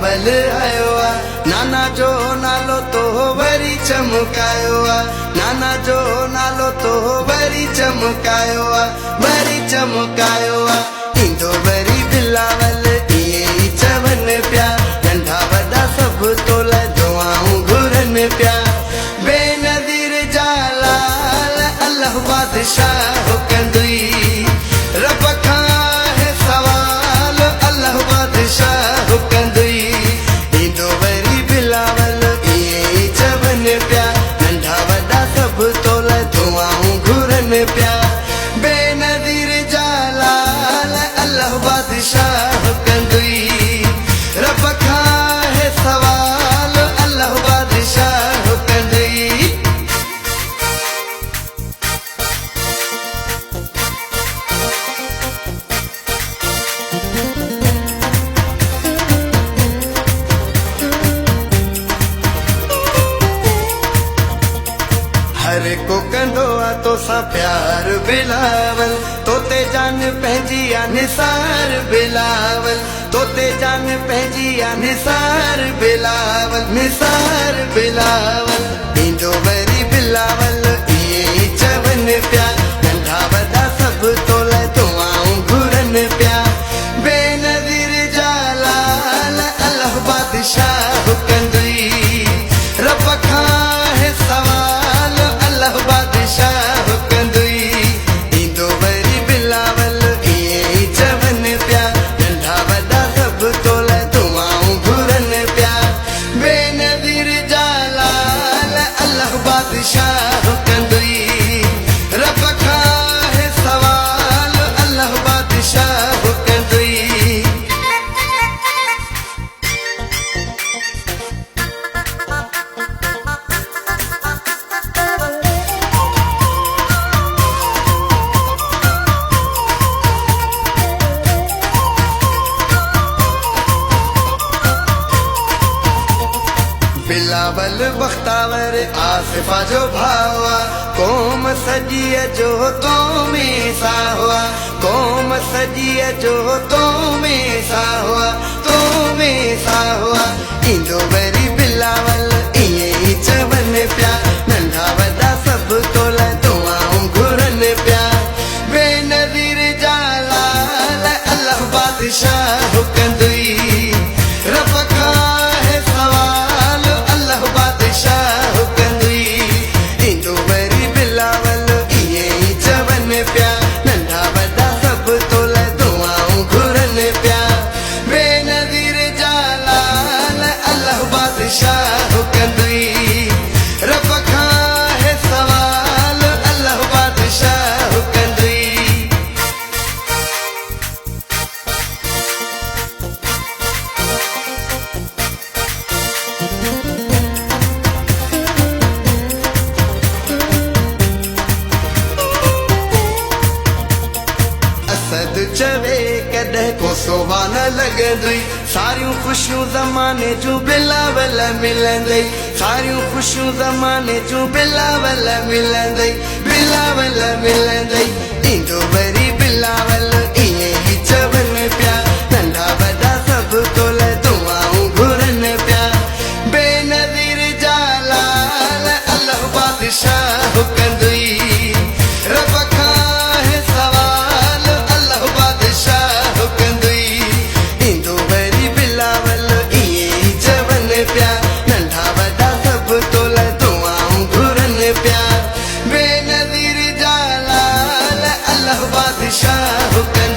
बिलावल आयो आ नाना जो नालो तो वरी चमकायो आ नाना जो नालो तो वरी चमकायो आ वरी चमकायो आ इंदो वरी बिलावल इए चवन प्या नंढा वॾा सब तोला दुआऊं घुरन प्या बेनज़ीर जालाल अल्लाह बादशाह कंदुई रब खां है सवाल अल्लाह बादशाह कंदुई इंदो वरी बिलावल इए चवन प्या नंढा वॾा सब तोला दुआऊं घुरन प्या बेनज़ीर जालाल अल्लाह बादशाह कंदुई रब खां है सवाल अल्लाह बादशाह कंदुई हर को कंदो आ तो सा प्यार बिलावल तोते जान पंहिंजी आ निसार बिलावल तोते जान पंहिंजी आ निसार बिलावल इंदो वरी बिलावल इए चवन प्या नंढा वॾा सब तोला दुआऊं घुरन प्या बेनज़ीर जालाल अल्लाह बादशाह कंदुई रब खां है सवाल अल्लाह बादशाह कंदुई इंदो वरी बिलावल इए चवन प्या नंढा वॾा सब तोला दुआऊं घुरन प्या बेनज़ीर जालाल अल्लाह बादशाह कंदुई रब खां है सवाल अल्लाह बादशाह कंदुई बिलावल बख्तावर आसिफा जो भावा कौम सजीअ जो तो में सा हुआ कौम सजीअ जो तो में सा हुआ तो में सा हुआ इंदो वरी बिलावल इए चवन प्या नंढा वॾा सब तोला दुआऊं घुरन प्या बेनज़ीर जालाल अल्लाह बादशाह कंदुई रब खां है सवाल अल्लाह बादशाह कंदुई इंदो वरी बिलावल इए चवन प्या नंढा वॾा सब तोला दुआऊं घुरन प्या बेनज़ीर जालाल अल्लाह बादशाह कंदुई रब खां है सवाल अल्लाह बादशाह कंदुई असद चवे कॾहिं को सोवा न लॻंदई सारियूं ख़ुशियूं ज़माने जूं बिलावल मिलंदई सारियूं ख़ुशियूं ज़माने जूं बिलावल मिलंदई इंदो वरी बिलावल इए ई चवन प्या नंढा वॾा सब तोला दुआऊं घुरन प्या बेनज़ीर जालाल अल्लाह बादशाह कंदुई रब खां है सवाल अल्लाह बादशाह कंदुई इंदो वरी बिलावल इए चवन प्या नंढा वॾा सब तोला दुआऊं घुरन प्या बेनज़ीर जालाल अल्लाह बादशाह कंदुई